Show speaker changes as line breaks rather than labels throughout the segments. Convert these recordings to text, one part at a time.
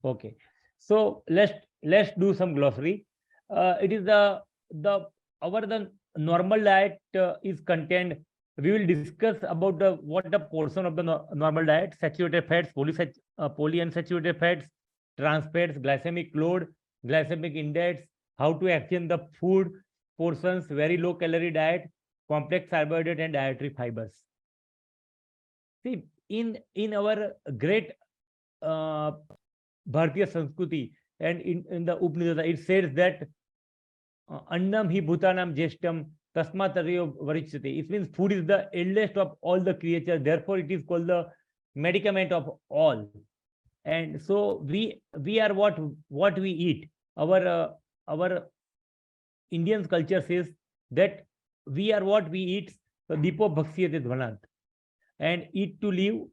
Okay. So let's do some glossary. It is the normal diet is contained. We will discuss about the what the portion of the normal diet: saturated fats, polyunsaturated fats, trans fats, glycemic load, glycemic index, how to exchange the food portions, very low calorie diet, complex carbohydrate and dietary fibers. See, in our great uh, Bharatiya Sanskriti and in the Upanishad, it says that Annam hi bhutanam jeshtam tasmataryo varichyate. It means food is the eldest of all the creatures. Therefore, it is called the medicament of all. And so we are what we eat. Our Indian culture says that we are what we eat. So Dipo Bhaksyate Dhanat. And eat to live,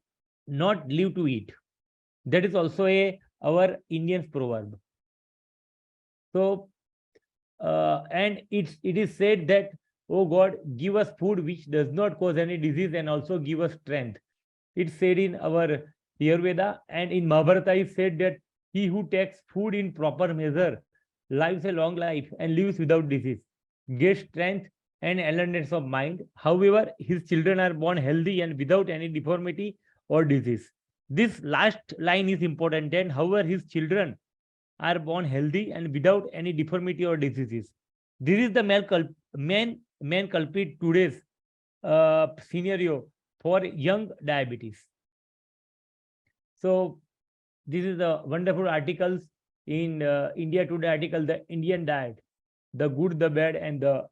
not live to eat. That is also our Indian proverb. So and it is said that, oh God, give us food which does not cause any disease and also give us strength. It's said in our Ayurveda, and in Mahabharata is said that he who takes food in proper measure lives a long life and lives without disease, gets strength and alertness of mind. However, his children are born healthy and without any deformity or disease. This last line is important. And however, his children are born healthy and without any deformity or diseases. This is the main culprit today's scenario for young diabetes. So this is the wonderful articles in India Today article, the Indian diet, the good, the bad, and the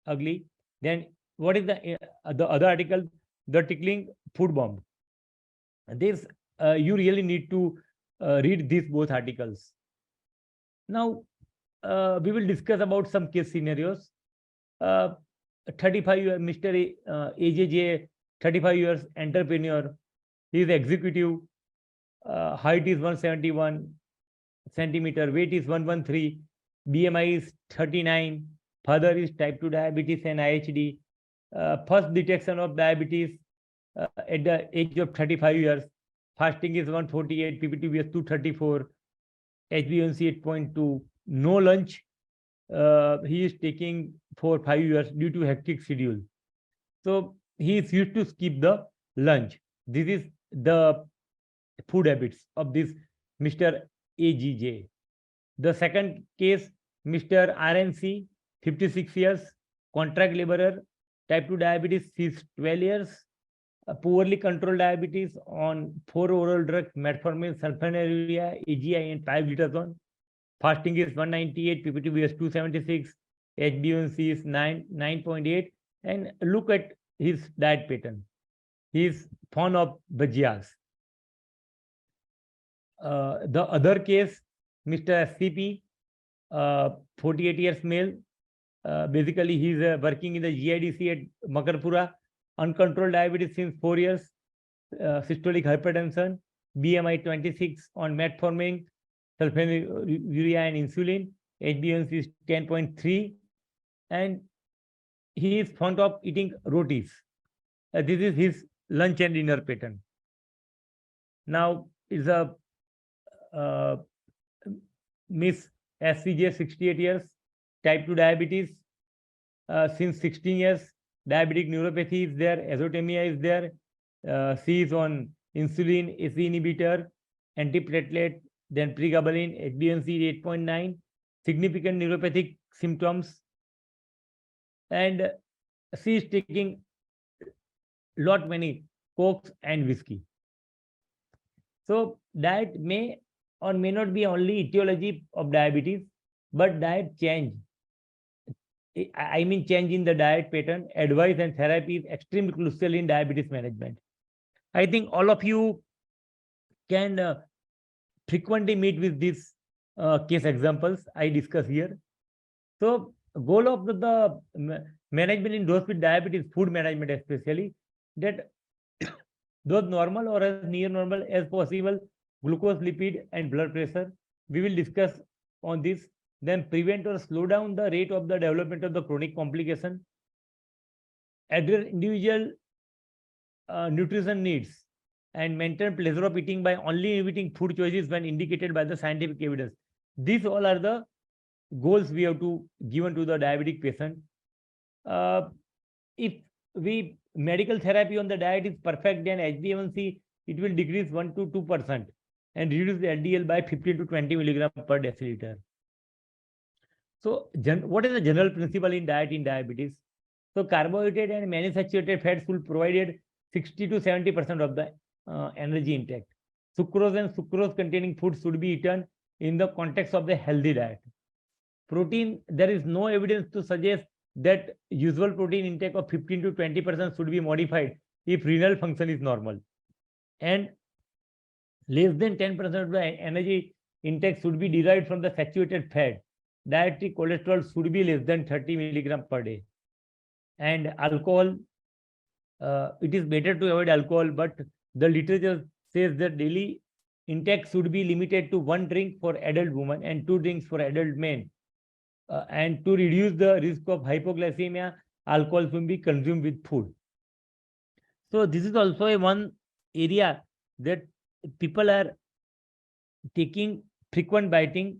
ugly. Then what is the other article, the tickling food bomb? This you really need to read these both articles. Now we will discuss about some case scenarios. 35 year Mr. AJJ, 35 years entrepreneur. He is executive. Height is 171 centimeter. Weight is 113. BMI is 39. Father is type 2 diabetes and IHD. First detection of diabetes at the age of 35 years. Fasting is 148. PPTB is 234. HbA1c 8.2. No lunch. He is taking for 5 years due to hectic schedule. So he is used to skip the lunch. This is the food habits of this Mr. AGJ. The second case, Mr. RNC, 56 years, contract laborer, type 2 diabetes, he's 12 years, poorly controlled diabetes on 4 oral drugs, metformin, sulfonylurea, AGI, and 5-glitazone. Fasting is 198, PPTB is 276, HbA1c is 9.8, and look at his diet pattern. He is fond of bhajias. The other case, Mr. SCP, 48 years male. Basically, he is working in the GIDC at Makarpura. Uncontrolled diabetes since 4 years. Systolic hypertension. BMI 26 on metformin, sulfonylurea, and insulin. HbA1c is 10.3. And he is fond of eating rotis. This is his lunch and dinner pattern. Now, is a Miss SCJ, 68 years, type 2 diabetes, since 16 years, diabetic neuropathy is there, azotemia is there, she is on insulin, ACE inhibitor, antiplatelet, then pregabalin, HbA1c 8.9, significant neuropathic symptoms, and she is taking lot many cokes and whiskey. So diet may or may not be only etiology of diabetes, but diet change. I mean change in the diet pattern, advice and therapy is extremely crucial in diabetes management. I think all of you can frequently meet with these case examples I discuss here. So goal of the management in those with diabetes, food management especially, that those normal or as near normal as possible glucose, lipid, and blood pressure. We will discuss on this. Then prevent or slow down the rate of the development of the chronic complication. Address individual nutrition needs. and maintain pleasure of eating by only inhibiting food choices when indicated by the scientific evidence. These all are the goals we have to given to the diabetic patient. If we medical therapy on the diet is perfect, then HbA1c it will decrease 1 to 2% and reduce the LDL by 15 to 20 milligram per deciliter. So, what is the general principle in diet in diabetes? So, carbohydrate and manufactured fats will provide 60 to 70% of the energy intake. Sucrose and sucrose containing foods should be eaten in the context of the healthy diet. Protein, there is no evidence to suggest that usual protein intake of 15 to 20% should be modified if renal function is normal. And less than 10% of the energy intake should be derived from the saturated fat. Dietary cholesterol should be less than 30 milligram per day. And alcohol, it is better to avoid alcohol, but the literature says that daily intake should be limited to 1 drink for adult women and 2 drinks for adult men. And to reduce the risk of hypoglycemia, alcohol should be consumed with food. So this is also a one area that people are taking frequent biting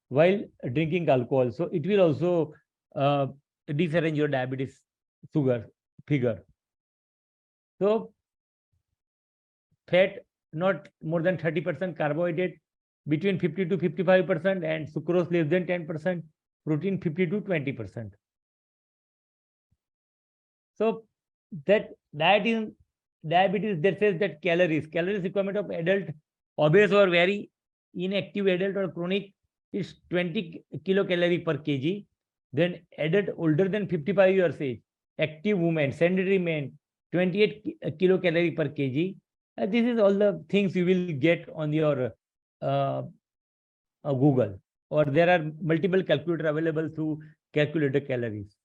while drinking alcohol. So it will also disarrange your diabetes sugar figure. So fat not more than 30%, carbohydrate between 50 to 55%, and sucrose less than 10%, protein 50 to 20%. So that diet diabetes, that says that calories requirement of adult obese or very inactive adult or chronic is 20 kilocalorie per kg. Then adult older than 55 years age, active women, sedentary men, 28 kilocalorie per kg. This is all the things you will get on your Google, or there are multiple calculators available to calculate the calories.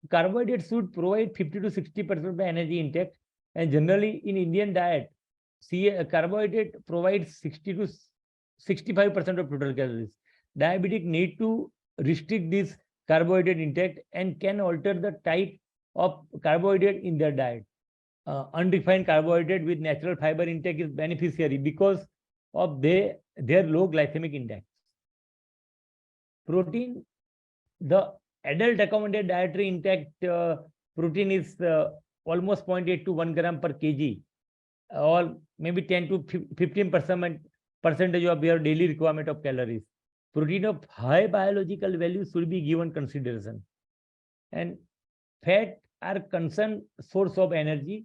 Carbohydrates should provide 50 to 60% of the energy intake, and generally in Indian diet, carbohydrate provides 60 to 65% of total calories. Diabetic need to restrict this carbohydrate intake and can alter the type of carbohydrate in their diet. Unrefined carbohydrate with natural fiber intake is beneficiary because of their low glycemic index. Protein, the adult recommended dietary intake protein is almost 0.8 to 1 gram per kg, or maybe 10 to 15% of your daily requirement of calories. Protein of high biological value should be given consideration. And fat are concerned source of energy.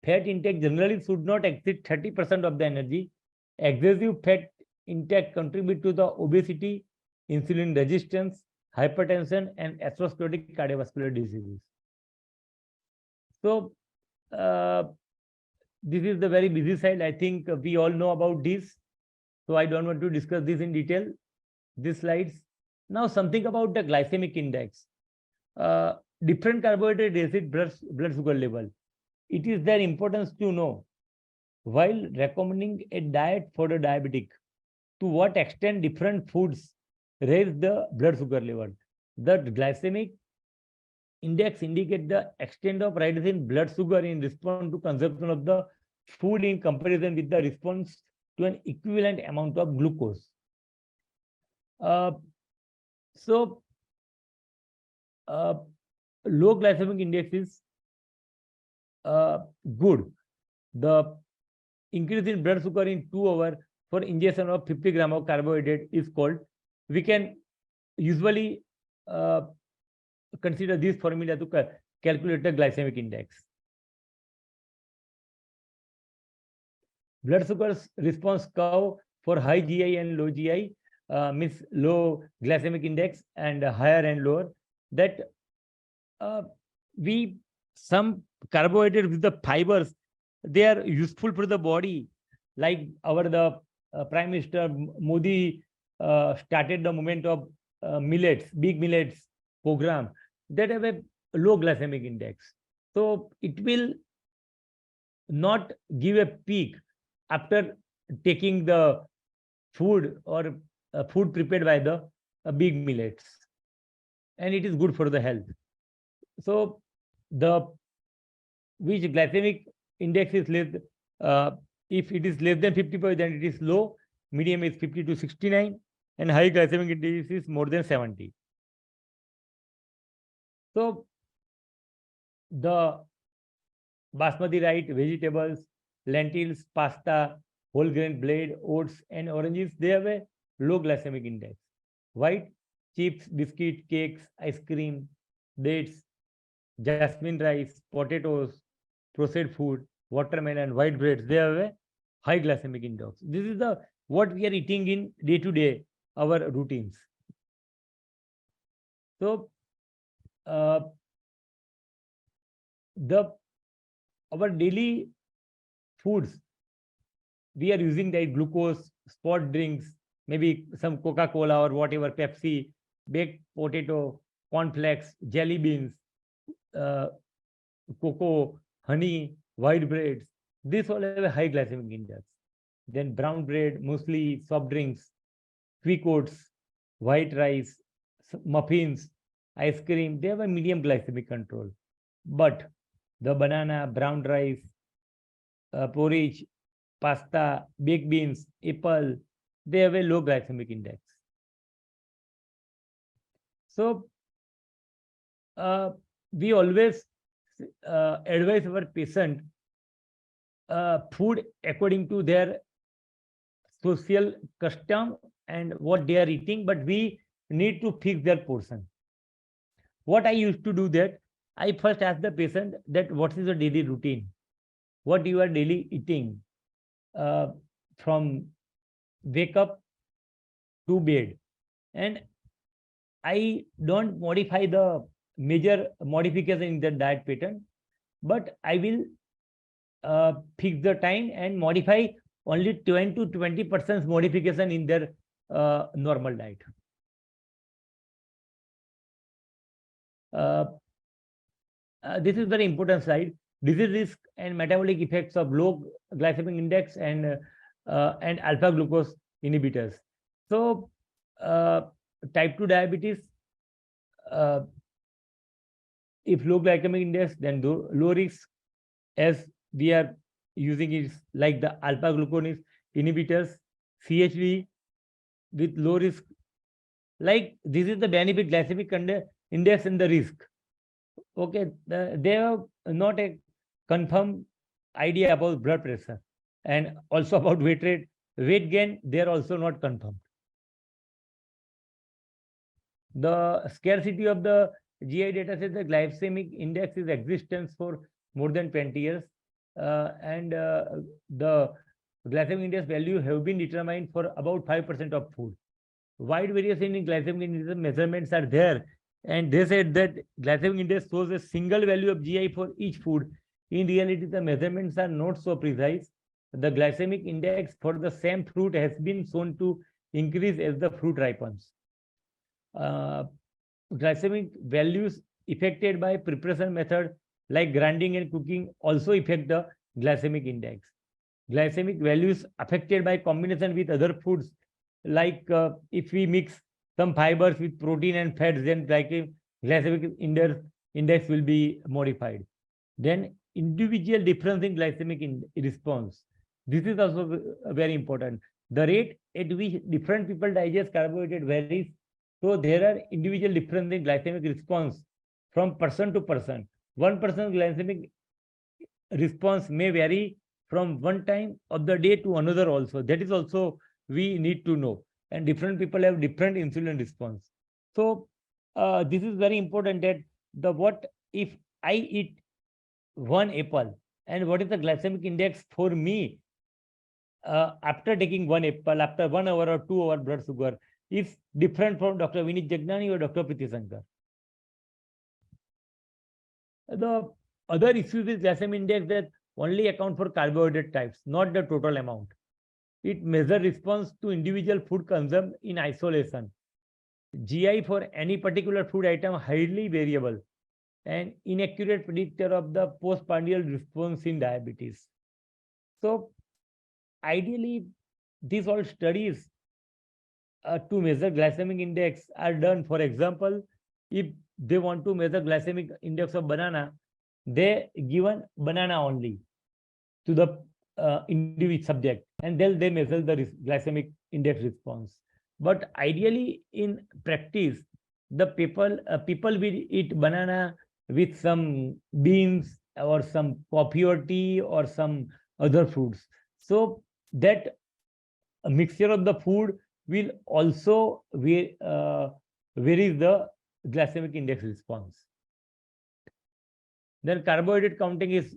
Fat intake generally should not exceed 30% of the energy. Excessive fat intake contribute to the obesity, insulin resistance, hypertension, and atherosclerotic cardiovascular diseases. So this is the very busy side. I think we all know about this, so I don't want to discuss this in detail. These slides. Now something about the glycemic index. Different carbohydrate acid blood sugar level. It is their importance to know while recommending a diet for the diabetic, to what extent different foods raise the blood sugar level. The glycemic index indicate the extent of rise in blood sugar in response to consumption of the food in comparison with the response to an equivalent amount of glucose. Low glycemic index is good. The increase in blood sugar in 2 hours for ingestion of 50 grams of carbohydrate is called. We can usually consider this formula to calculate the glycemic index. Blood sugar response curve for high GI and low GI means low glycemic index, and higher and lower. That some carbohydrates with the fibers, they are useful for the body, like the Prime Minister Modi started the movement of millets, big millets program, that have a low glycemic index. So it will not give a peak after taking the food or food prepared by the big millets, and it is good for the health. So which glycemic index is less, if it is less than 55, then it is low, medium is 50 to 69, and high glycemic index is more than 70. So the basmati rice, vegetables, lentils, pasta, whole grain bread, oats, and oranges, they have a low glycemic index. White, chips, biscuit, cakes, ice cream, dates, jasmine rice, potatoes, processed food, watermelon, white breads, they have a high glycemic index. This is the what we are eating in day to day, our routines. So our daily foods, we are using the glucose, sport drinks, maybe some Coca-Cola or whatever, Pepsi, baked potato, cornflakes, jelly beans, cocoa, honey, white breads. This all have a high glycemic index. Then brown bread, muesli, soft drinks, quick oats, white rice, muffins, ice cream, they have a medium glycemic control. But the banana, brown rice, porridge, pasta, baked beans, apple, they have a low glycemic index. So we always advise our patient food according to their social custom and what they are eating, but we need to fix their portion. What I used to do that, I first ask the patient that what is your daily routine, what you are daily eating from wake up to bed, and I don't modify the major modification in the diet pattern, but I will fix the time and modify only 10 to 20% modification in their normal diet. This is very important slide. Disease risk and metabolic effects of low glycemic index and alpha glucose inhibitors. So type 2 diabetes, if low glycemic index, then low risk, as we are using it like the alpha glucose inhibitors, CHB with low risk. Like this is the benefit glycemic index and the risk. Okay, they have not a confirmed idea about blood pressure and also about weight gain, they are also not confirmed. The scarcity of the GI data says the glycemic index is existence for more than 20 years, and the glycemic index value have been determined for about 5% of food. Wide variation in glycemic index measurements are there, and they said that glycemic index shows a single value of GI for each food. In reality, the measurements are not so precise. The glycemic index for the same fruit has been shown to increase as the fruit ripens. Glycemic values affected by preparation method like grinding and cooking also affect the glycemic index. Glycemic values affected by combination with other foods, like if we mix some fibers with protein and fats, then glycemic index will be modified. Then individual difference in glycemic response. This is also very important. The rate at which different people digest carbohydrate varies. So there are individual difference in glycemic response from person to person. One person's glycemic response may vary from one time of the day to another also. That is also we need to know. And different people have different insulin response. So this is very important that what if I eat one apple and what is the glycemic index for me after taking one apple, after 1 hour or 2 hour blood sugar is different from Dr. Vinit Jagnany or Dr. Priti Shankar. The other issue with glycemic index that only account for carbohydrate types, not the total amount. It measures response to individual food consumed in isolation. GI for any particular food item highly variable and inaccurate predictor of the postprandial response in diabetes. So ideally, these all studies to measure glycemic index are done. For example, if they want to measure glycemic index of banana, they given banana only. to the individual subject, and then they measure the glycemic index response. But ideally, in practice, the people will eat banana with some beans or some coffee or tea or some other foods. So that a mixture of the food will also vary the glycemic index response. Then carbohydrate counting is,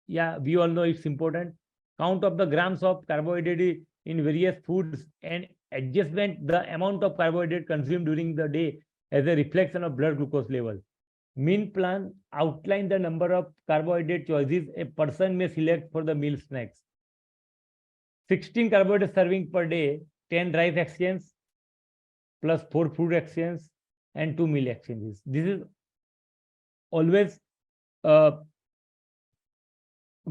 yeah, we all know it's important. Count of the grams of carbohydrate in various foods and adjustment the amount of carbohydrate consumed during the day as a reflection of blood glucose level. Meal plan outline the number of carbohydrate choices a person may select for the meal snacks. 16 carbohydrate serving per day, 10 rice exchange plus 4 food exchange and 2 meal exchanges. This is always a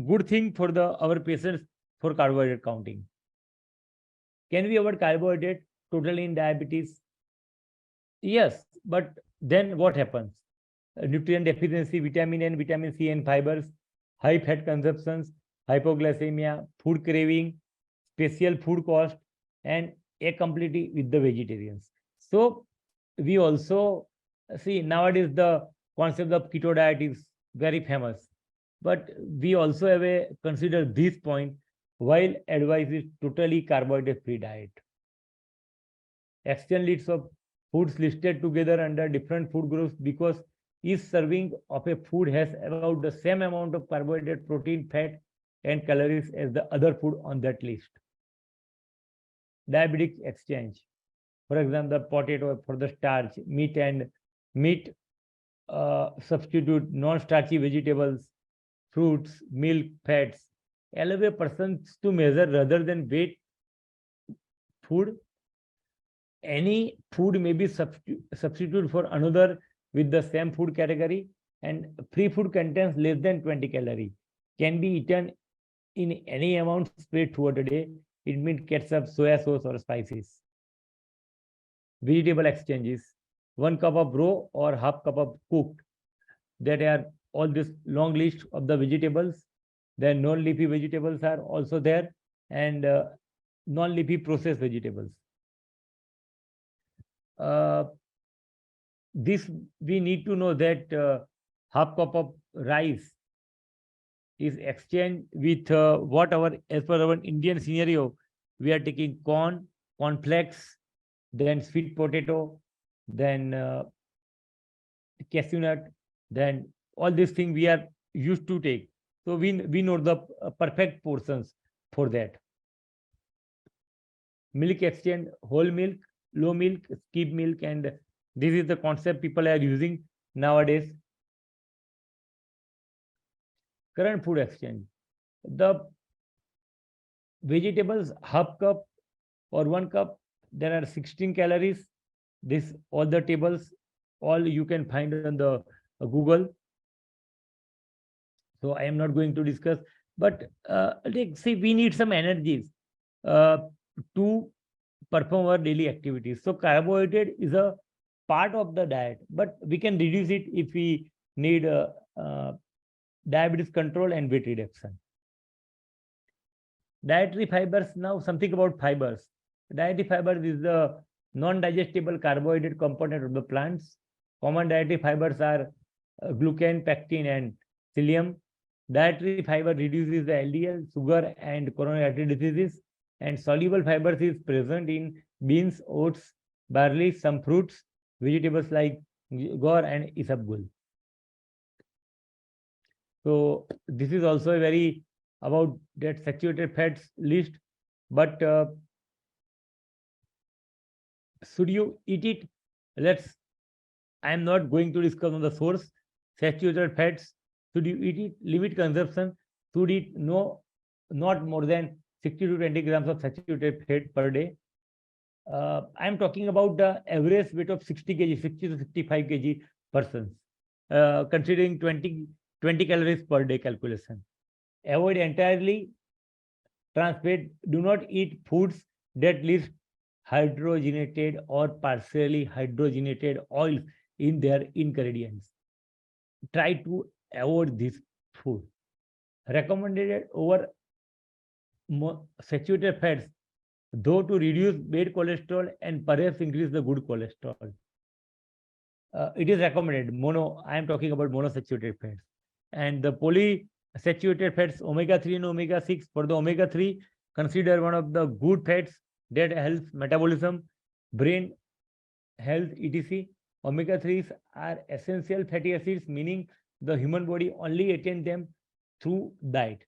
good thing for our patients for carbohydrate counting. Can we avoid carbohydrate totally in diabetes? Yes, but then what happens? Nutrient deficiency, vitamin N, vitamin C, and fibers, high fat consumptions, hypoglycemia, food craving, special food cost, and accountability with the vegetarians. So we also see nowadays the concept of keto diet is very famous, but we also have a consider this point while advice is totally carbohydrate free diet. Exchange lists of foods listed together under different food groups because each serving of a food has about the same amount of carbohydrate, protein, fat, and calories as the other food on that list. Diabetic exchange. For example, the potato for the starch, meat and meat substitute non-starchy vegetables, fruits, milk, fats. Allow a person to measure rather than weight food. Any food may be substituted for another with the same food category, and free food contains less than 20 calories. Can be eaten in any amount spread throughout a day. It means ketchup, soya sauce, or spices. Vegetable exchanges. 1 cup of raw or half cup of cooked. That are all this long list of the vegetables. Then non-leafy vegetables are also there, and non-leafy processed vegetables. This we need to know that half cup of rice is exchanged with whatever, as per our Indian scenario, we are taking corn, cornflakes, then sweet potato, then cashew nut, then all these things we are used to take. So we know the perfect portions for that. Milk exchange, whole milk, low milk, skip milk, and this is the concept people are using nowadays. Current food exchange. The vegetables, half cup or 1 cup, there are 16 calories. This all the tables, all you can find on the Google. So I am not going to discuss, but see, we need some energies to perform our daily activities. So carbohydrate is a part of the diet, but we can reduce it if we need diabetes control and weight reduction. Dietary fibers. Now something about fibers. Dietary fibers is the non-digestible carbohydrate component of the plants. Common dietary fibers are glucan, pectin, and psyllium. Dietary fiber reduces the LDL, sugar, and coronary artery diseases. And soluble fibers is present in beans, oats, barley, some fruits, vegetables like gaur and isabgol. So this is also a very about that saturated fats list, but should you eat it? I am not going to discuss on the source. Saturated fats, should you eat it? Limit consumption. Should eat not more than 60 to 20 grams of saturated fat per day. I am talking about the average weight of 60 kg, 60 to 65 kg persons, considering 20 calories per day calculation. Avoid entirely trans fat. Do not eat foods that list hydrogenated or partially hydrogenated oils in their ingredients. Try to avoid this food. recommended over saturated fats, though to reduce bad cholesterol and perhaps increase the good cholesterol. It is recommended I am talking about monosaturated fats. And the polysaturated fats, omega-3 and omega-6. For the omega-3, consider one of the good fats that helps metabolism, brain health, etc. Omega-3s are essential fatty acids, meaning the human body only attains them through diet.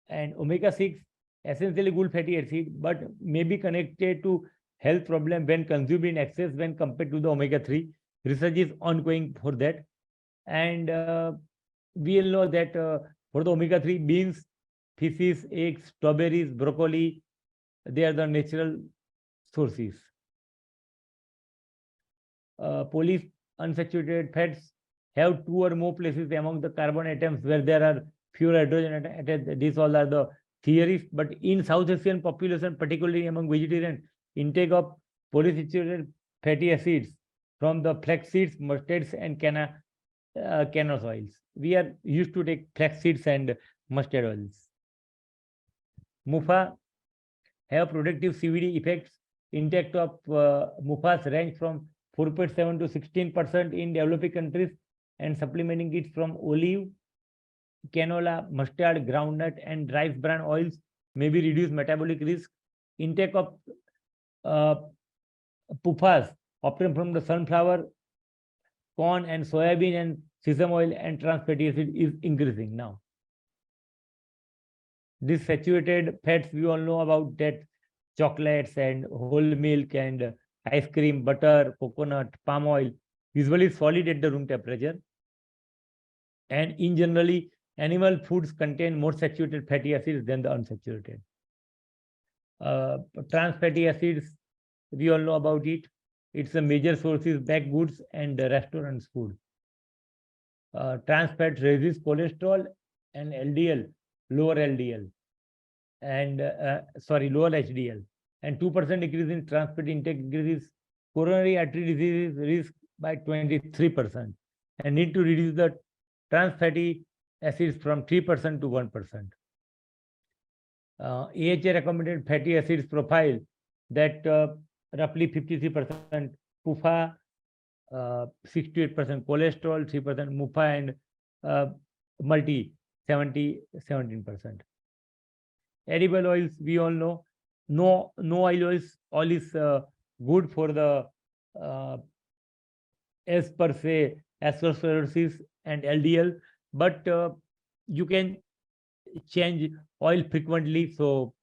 And omega-6, essentially good fatty acid, but may be connected to health problem when consumed in excess when compared to the omega-3. Research is ongoing for that. And we all know that for the omega-3, beans, fishes, eggs, strawberries, broccoli, they are the natural sources. Polyunsaturated fats have 2 or more places among the carbon atoms where there are fewer hydrogen atoms. These all are the theories. But in South Asian population, particularly among vegetarians, intake of polyunsaturated fatty acids from the flax seeds, mustards, and canola oils. We are used to take flax seeds and mustard oils. MUFA have productive CVD effects. Intake of MUFAs range from 4.7 to 16% in developing countries, and supplementing it from olive, canola, mustard, groundnut, and rice bran oils may be reduced metabolic risk. Intake of PUFAs obtained from the sunflower, corn, and soybean and sesame oil and trans fatty acid is increasing now. These saturated fats, we all know about that: chocolates and whole milk and ice cream, butter, coconut, palm oil, usually solid at the room temperature. And in generally, animal foods contain more saturated fatty acids than the unsaturated. Trans fatty acids, we all know about it. It's a major source is baked goods and restaurants food. Trans fat raises cholesterol and LDL, lower LDL, and lower HDL. And 2% increase in trans fat intake increases coronary artery disease risk by 23%, and need to reduce the trans fatty acids from 3% to 1%. AHA recommended fatty acids profile that roughly 53% PUFA, 68% cholesterol, 3% MUFA, and multi 17%. Edible oils, we all know. No oil oils. Oil is good for the as per se atherosclerosis and LDL, but you can change oil frequently so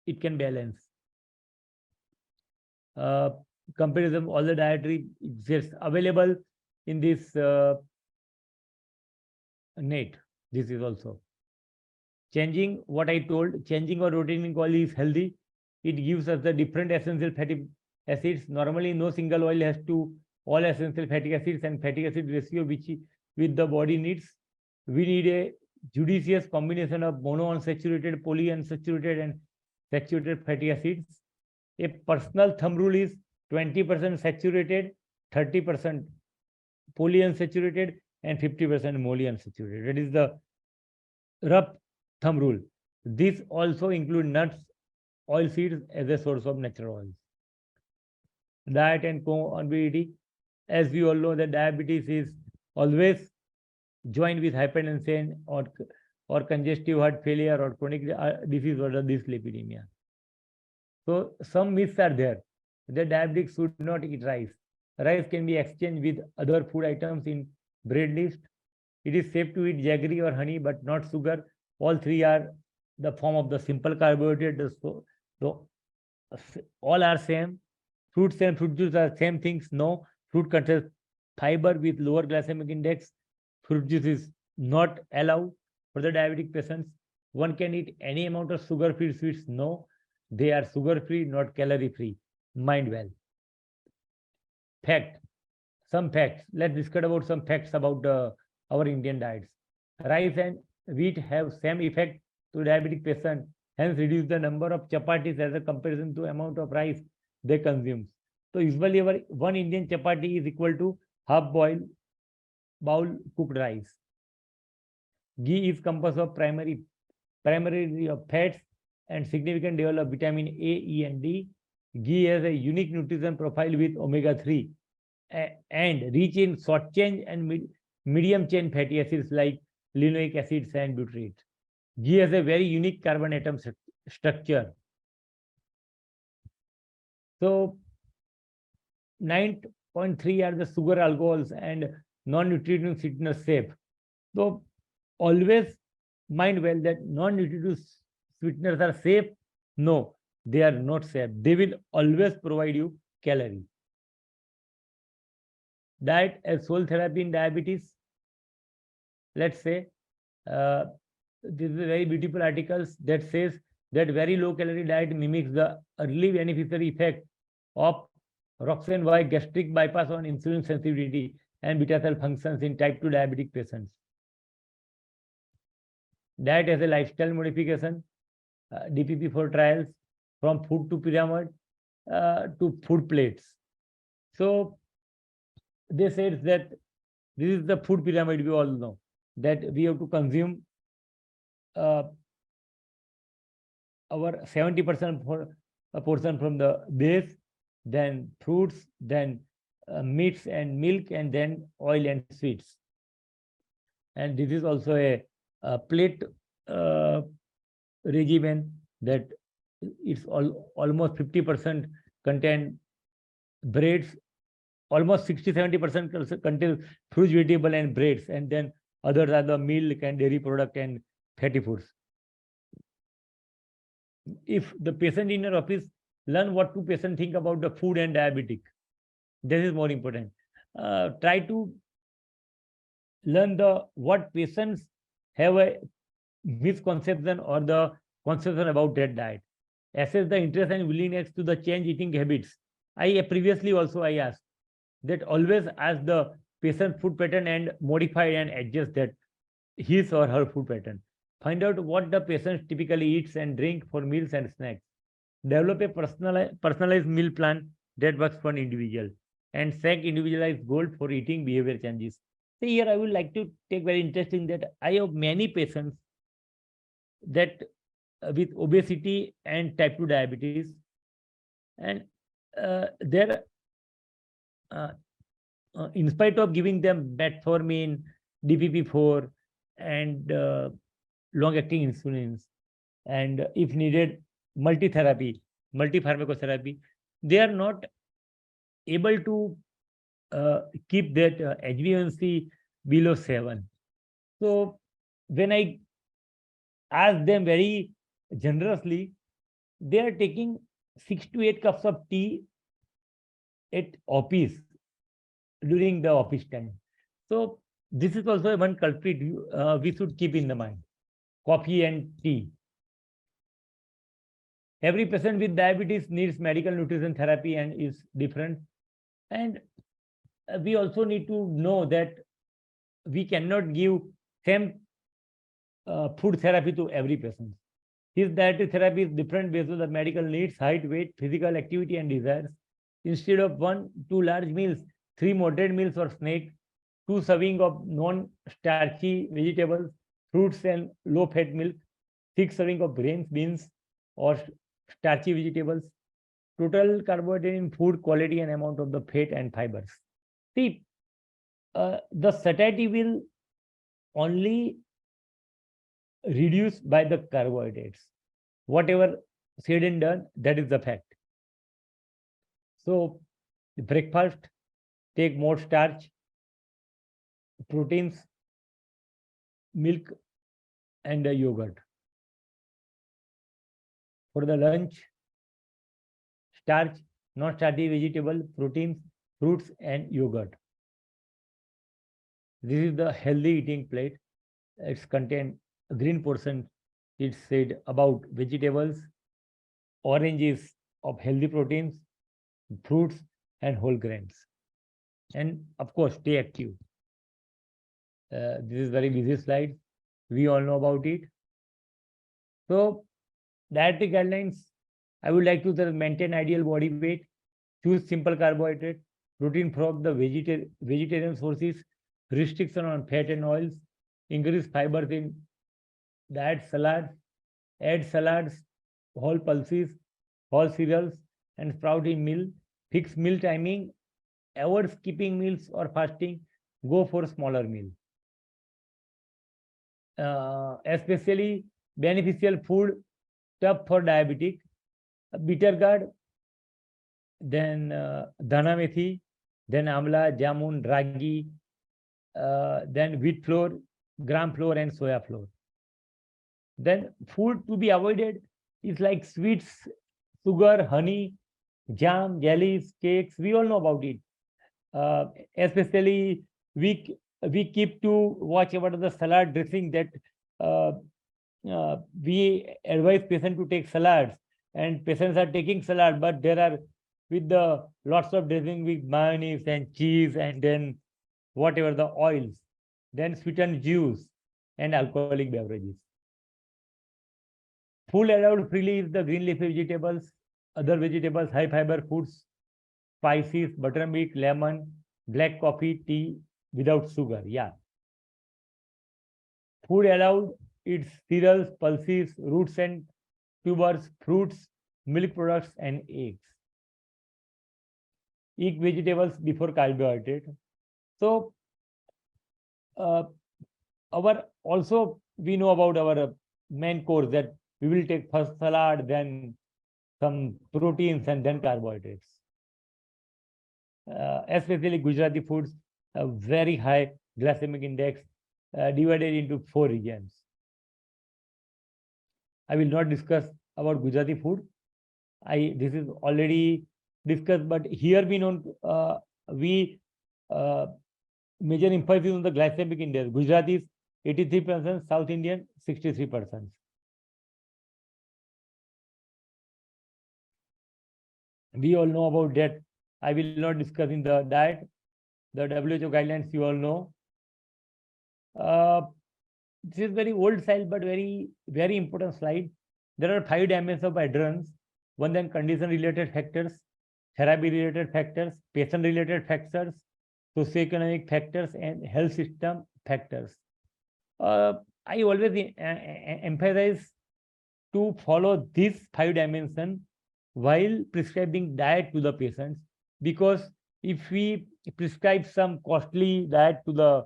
it can balance. Comparison all the dietary is available in this net. This is also changing what I told. Changing or rotating oil is healthy. It gives us the different essential fatty acids. Normally, no single oil has to all essential fatty acids and fatty acid ratio which the body needs. We need a judicious combination of monounsaturated, polyunsaturated, and saturated fatty acids. A personal thumb rule is 20% saturated, 30% polyunsaturated, and 50% molyunsaturated. That is the rough thumb rule. This also includes nuts, oil seeds as a source of natural oils. Diet and comorbidity. As we all know, that diabetes is always joined with hypertension or congestive heart failure or chronic disease or dyslipidemia. So some myths are there. The diabetics should not eat rice. Rice can be exchanged with other food items in bread list. It is safe to eat jaggery or honey, but not sugar. All three are the form of the simple carbohydrate. So all are same. Fruits and fruit juice are same things. No, fruit contains fiber with lower glycemic index. Fruit juice is not allowed for the diabetic patients. One can eat any amount of sugar-free sweets. No, they are sugar-free, not calorie-free. Mind well. Fact. Some facts. Let's discuss about some facts about our Indian diets. Rice and wheat have same effect to diabetic patient. Hence, reduce the number of chapatis as a comparison to amount of rice they consume. So usually our one Indian chapati is equal to half bowl cooked rice. Ghee is composed of primarily of fats and significant level of vitamin A, E, and D. Ghee has a unique nutrition profile with omega-3 and rich in short chain and medium chain fatty acids like linoleic acids and butyrate. Ghee has a very unique carbon atom structure. So 9.3 are the sugar alcohols and non-nutritive sweeteners safe. So always mind well that non-nutritive sweeteners are safe. No, they are not safe. They will always provide you calories. Diet as sole therapy in diabetes. Let's say this is a very beautiful article that says that very low calorie diet mimics the early beneficiary effect of Roxane Y gastric bypass on insulin sensitivity and beta cell functions in type 2 diabetic patients. Diet as a lifestyle modification, DPP-4 trials from food to pyramid to food plates. So they said that this is the food pyramid. We all know that we have to consume our 70% for a portion from the base, then fruits, then meats and milk, and then oil and sweets. And this is also a plate regimen that it's almost 50% contain breads, almost 60-70% contain fruits, vegetable, and breads, and then others are the milk and dairy product and fatty foods. If the patient in your office learn what to patient think about the food and diabetic, this is more important. Try to learn what patients have a misconception or the conception about that diet. Assess the interest and willingness to the change eating habits. I previously also I asked that always ask the patient food pattern and modify and adjust that his or her food pattern. Find out what the patient typically eats and drink for meals and snacks. Develop a personalized meal plan that works for an individual and set individualized goals for eating behavior changes. So here I would like to take very interesting that I have many patients that with obesity and type 2 diabetes, and in spite of giving them metformin, DPP-4, and long-acting insulins, and if needed, multi-pharmacotherapy, they are not able to keep that HbA1c below 7. So when I ask them very generously, they are taking 6 to 8 cups of tea at office during the office time. So this is also one culprit we should keep in the mind. Coffee and tea. Every patient with diabetes needs medical nutrition therapy and is different. And we also need to know that we cannot give same food therapy to every patient. His dietary therapy is different based on the medical needs, height, weight, physical activity, and desires. Instead of 1-2 large meals, 3 moderate meals or snacks, 2 serving of non-starchy vegetables, fruits, and low-fat milk, 6 serving of grains, beans, or starchy vegetables. Total carbohydrate in food quality and amount of the fat and fibers. See, the satiety will only reduce by the carbohydrates. Whatever said and done, that is the fact. So, the breakfast, take more starch, proteins, milk, and yogurt. For the lunch, starch, non-starchy vegetable, proteins, fruits, and yogurt. This is the healthy eating plate. It's contain a green portion. It said about vegetables, oranges of healthy proteins, fruits, and whole grains. And of course, stay active. This is very busy slide. We all know about it. So, dietary guidelines, I would like to maintain ideal body weight, choose simple carbohydrate, protein from the vegetarian sources, restriction on fat and oils, increase fibers in diet salads, add salads, whole pulses, whole cereals, and sprout in meal. Fix meal timing, avoid skipping meals or fasting, go for smaller meal. Especially beneficial food, tough for diabetic, bitter gourd, then dhana methi, then amla, jamun, ragi, then wheat flour, gram flour, and soya flour. Then food to be avoided is like sweets, sugar, honey, jam, jellies, cakes. We all know about it. Especially we keep to watch about the salad dressing that uh, we advise patients to take salads, and patients are taking salad, but there are with the lots of dressing with mayonnaise and cheese and then whatever the oils, then sweetened juice and alcoholic beverages. Food allowed freely is the green leafy vegetables, other vegetables, high fiber foods, spices, buttermilk, lemon, black coffee, tea without sugar. Yeah. Food allowed its cereals, pulses, roots and tubers, fruits, milk products, and eggs. Eat vegetables before carbohydrate. So, our also we know about our main course that we will take first salad, then some proteins, and then carbohydrates. Especially Gujarati foods have very high glycemic index, divided into 4 regions. I will not discuss about Gujarati food. This is already discussed, but here we know major emphasis on the glycemic index. Gujarati is 83%, South Indian 63%. We all know about that. I will not discuss in the diet. The WHO guidelines you all know. This is very old slide, but very important slide. There are 5 dimensions of adherence. One, then condition-related factors, therapy-related factors, patient-related factors, socioeconomic factors, and health system factors. I always emphasize to follow these 5 dimensions while prescribing diet to the patients, because if we prescribe some costly diet to the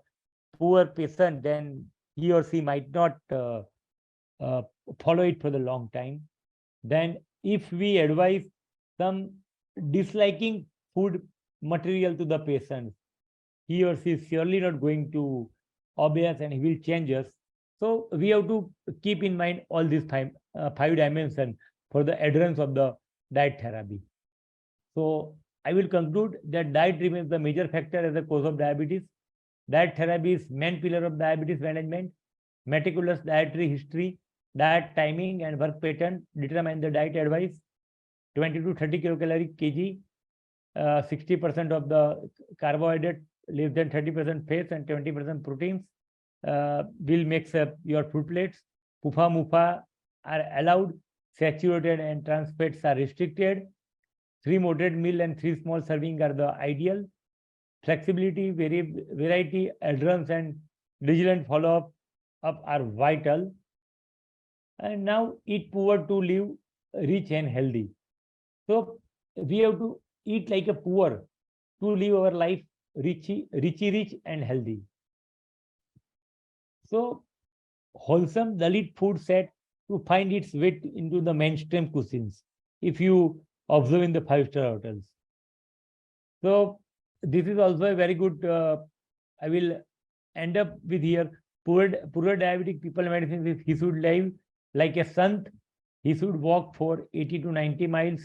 poor patient, then he or she might not follow it for the long time. Then if we advise some disliking food material to the patient, he or she is surely not going to obey us and he will change us. So we have to keep in mind all these 5 dimensions for the adherence of the diet therapy. So I will conclude that diet remains the major factor as a cause of diabetes. Diet therapy is main pillar of diabetes management. Meticulous dietary history, diet timing, and work pattern determine the diet advice. 20 to 30 kilocalorie kg, 60% of the carbohydrate, less than 30% fats, and 20% proteins will make up your food plates. Pufa mufa are allowed. Saturated and trans fats are restricted. 3 moderate meal and 3 small serving are the ideal. Flexibility, variety, adherence, and vigilant follow-up are vital. And now eat poor to live rich and healthy. So we have to eat like a poor to live our life rich and healthy. So wholesome Dalit food set to find its way into the mainstream cuisines, if you observe in the 5-star hotels. So this is also a very good, I will end up with here, poor diabetic people medicine is he should live like a sant, he should walk for 80 to 90 miles,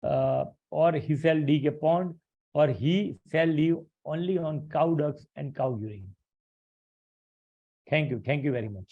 or he shall dig a pond, or he shall live only on cow ducks and cow urine. Thank you very much.